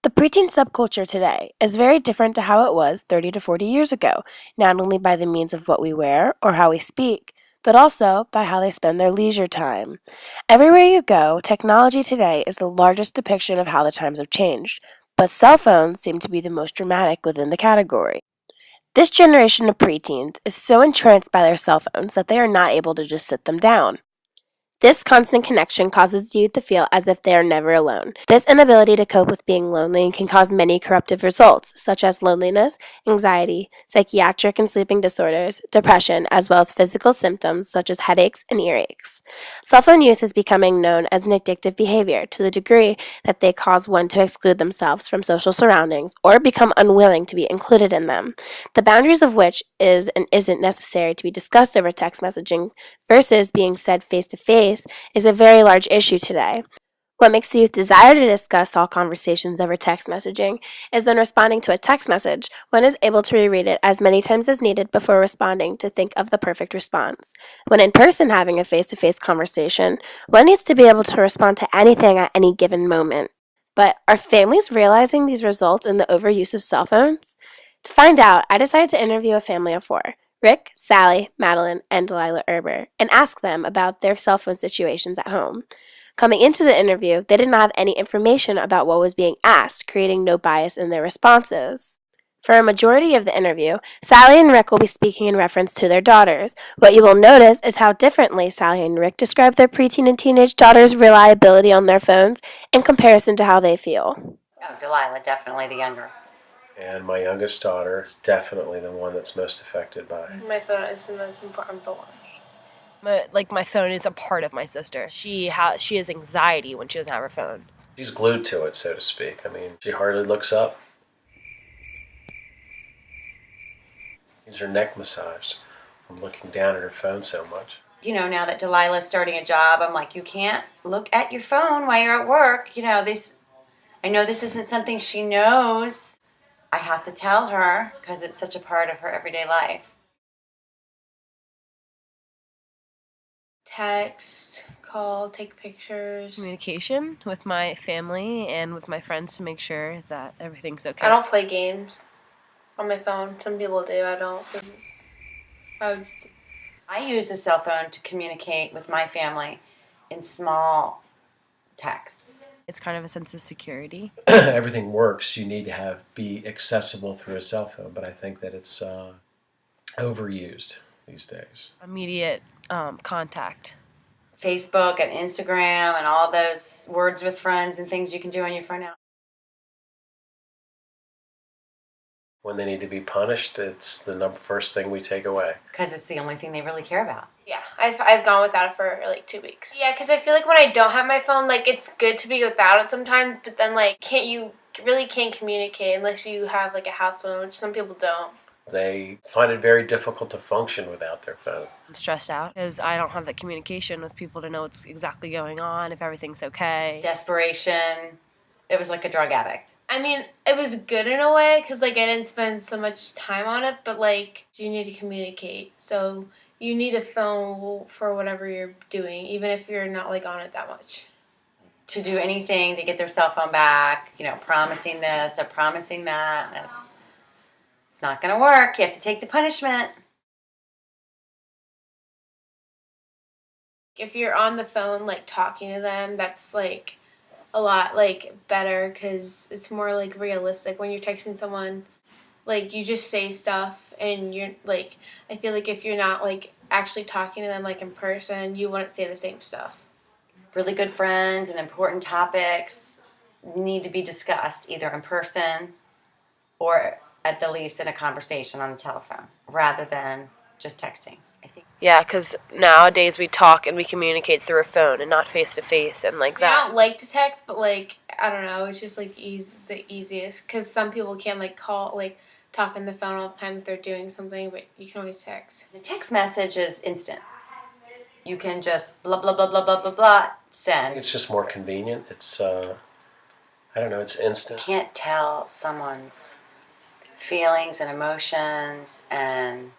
The preteen subculture today is very different to how it was 30 to 40 years ago, not only by the means of what we wear or how we speak, but also by how they spend their leisure time. Everywhere you go, technology today is the largest depiction of how the times have changed, but cell phones seem to be the most dramatic within the category. This generation of preteens is so entranced by their cell phones that they are not able to just sit them down. This constant connection causes youth to feel as if they are never alone. This inability to cope with being lonely can cause many corruptive results, such as loneliness, anxiety, psychiatric and sleeping disorders, depression, as well as physical symptoms such as headaches and earaches. Cell phone use is becoming known as an addictive behavior to the degree that they cause one to exclude themselves from social surroundings or become unwilling to be included in them, the boundaries of which is and isn't necessary to be discussed over text messaging versus being said face to face is a very large issue today. What makes the youth desire to discuss all conversations over text messaging is when responding to a text message, one is able to reread it as many times as needed before responding to think of the perfect response. When in person having a face-to-face conversation, one needs to be able to respond to anything at any given moment. But are families realizing these results in the overuse of cell phones? To find out, I decided to interview a family of four: Rick, Sally, Madeline, and Delilah Erber, and ask them about their cell phone situations at home. Coming into the interview, they didn't have any information about what was being asked, creating no bias in their responses. For a majority of the interview, Sally and Rick will be speaking in reference to their daughters. What you will notice is how differently Sally and Rick describe their preteen and teenage daughters' reliability on their phones in comparison to how they feel. Oh, Delilah, definitely the younger. And my youngest daughter is definitely the one that's most affected by it. My phone is the most important one. My phone is a part of my sister. She has anxiety when she doesn't have her phone. She's glued to it, so to speak. I mean, she hardly looks up. Needs her neck massaged from looking down at her phone so much. You know, now that Delilah's starting a job, I'm like, you can't look at your phone while you're at work. You know, I know this isn't something she knows. I have to tell her because it's such a part of her everyday life. Text, call, take pictures. Communication with my family and with my friends to make sure that everything's okay. I don't play games on my phone. Some people do. I don't. I use a cell phone to communicate with my family in small texts. It's kind of a sense of security. Everything works. You need to be accessible through a cell phone, but I think that it's overused these days. Immediate contact. Facebook and Instagram and all those words with friends and things you can do on your phone now. When they need to be punished, it's the first thing we take away. Because it's the only thing they really care about. Yeah, I've gone without it for like 2 weeks. Yeah, because I feel like when I don't have my phone, like it's good to be without it sometimes, but then like you really can't communicate unless you have like a house phone, which some people don't. They find it very difficult to function without their phone. I'm stressed out because I don't have that communication with people to know what's exactly going on, if everything's okay. Desperation. It was like a drug addict. I mean, it was good in a way because like I didn't spend so much time on it, but like you need to communicate. So you need a phone for whatever you're doing, even if you're not like on it that much. To do anything to get their cell phone back, you know, promising this or promising that. It's not going to work. You have to take the punishment. If you're on the phone, like talking to them, that's like a lot like better because it's more like realistic. When you're texting someone, like you just say stuff and you're like, I feel like if you're not like actually talking to them like in person, you wouldn't say the same stuff. Really good friends and important topics need to be discussed either in person or at the least in a conversation on the telephone rather than just texting. I think. Yeah, because nowadays we talk and we communicate through a phone and not face to face and like that. I don't like to text, but like I don't know, it's just like the easiest because some people can't like call like talk on the phone all the time if they're doing something, but you can always text. The text message is instant. You can just blah blah blah blah blah blah blah send. It's just more convenient. It's I don't know. It's instant. You can't tell someone's feelings and emotions and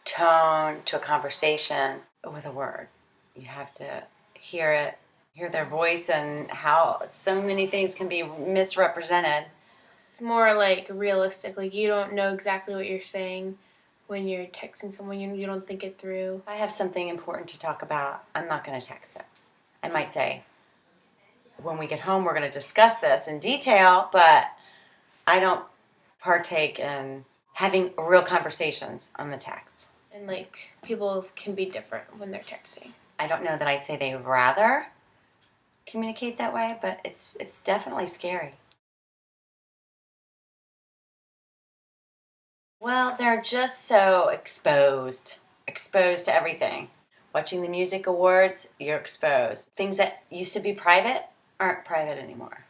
tone to a conversation with a word. You have to hear it, hear their voice and how so many things can be misrepresented It's more like realistic. Like you don't know exactly what you're saying when you're texting someone. You don't think it through. If I have something important to talk about, I'm not going to text it. I might say, when we get home, we're going to discuss this in detail, but I don't partake in having real conversations on the text. And like people can be different when they're texting. I don't know that I'd say they'd rather communicate that way, but it's definitely scary. Well, they're just so exposed to everything. Watching the music awards, you're exposed. Things that used to be private aren't private anymore.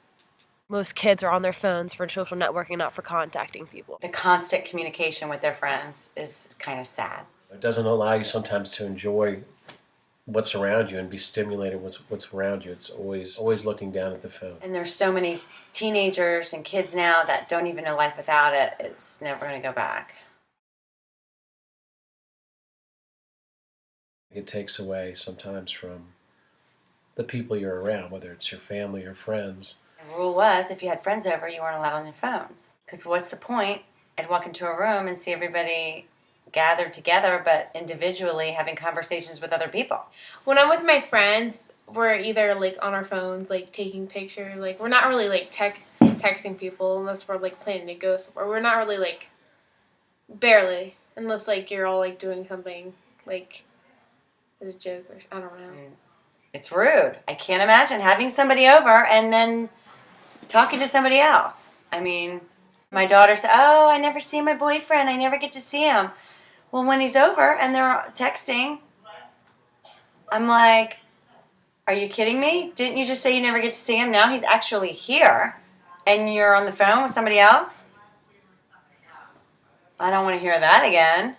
Most kids are on their phones for social networking, not for contacting people. The constant communication with their friends is kind of sad. It doesn't allow you sometimes to enjoy what's around you and be stimulated what's around you. It's always looking down at the phone. And there's so many teenagers and kids now that don't even know life without it. It's never going to go back. It takes away sometimes from the people you're around, whether it's your family or friends. The rule was, if you had friends over, you weren't allowed on your phones. Because what's the point? I'd walk into a room and see everybody gathered together, but individually having conversations with other people. When I'm with my friends, we're either like on our phones, like taking pictures. Like we're not really like texting people unless we're like planning to go somewhere. We're not really like barely, unless like you're all like doing something like as a joke or I don't know. It's rude. I can't imagine having somebody over and then talking to somebody else. I mean, my daughter said, "Oh, I never see my boyfriend. I never get to see him." Well, when he's over and they're texting, I'm like, are you kidding me? Didn't you just say you never get to see him? Now he's actually here and you're on the phone with somebody else? I don't want to hear that again.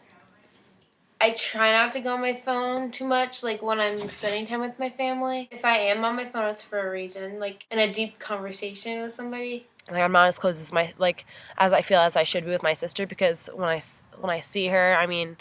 I try not to go on my phone too much, like when I'm spending time with my family. If I am on my phone, it's for a reason, like in a deep conversation with somebody. Like I'm not as close as as I feel as I should be with my sister, because when I see her, I mean,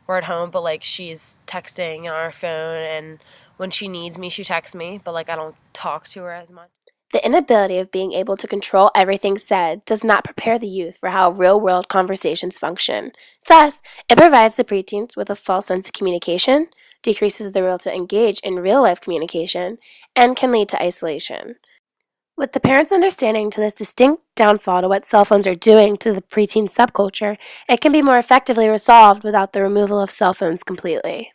we're at home, but like she's texting on our phone, and when she needs me, she texts me, but like I don't talk to her as much. The inability of being able to control everything said does not prepare the youth for how real-world conversations function. Thus, it provides the preteens with a false sense of communication, decreases their will to engage in real-life communication, and can lead to isolation. With the parents' understanding to this distinct downfall to what cell phones are doing to the preteen subculture, it can be more effectively resolved without the removal of cell phones completely.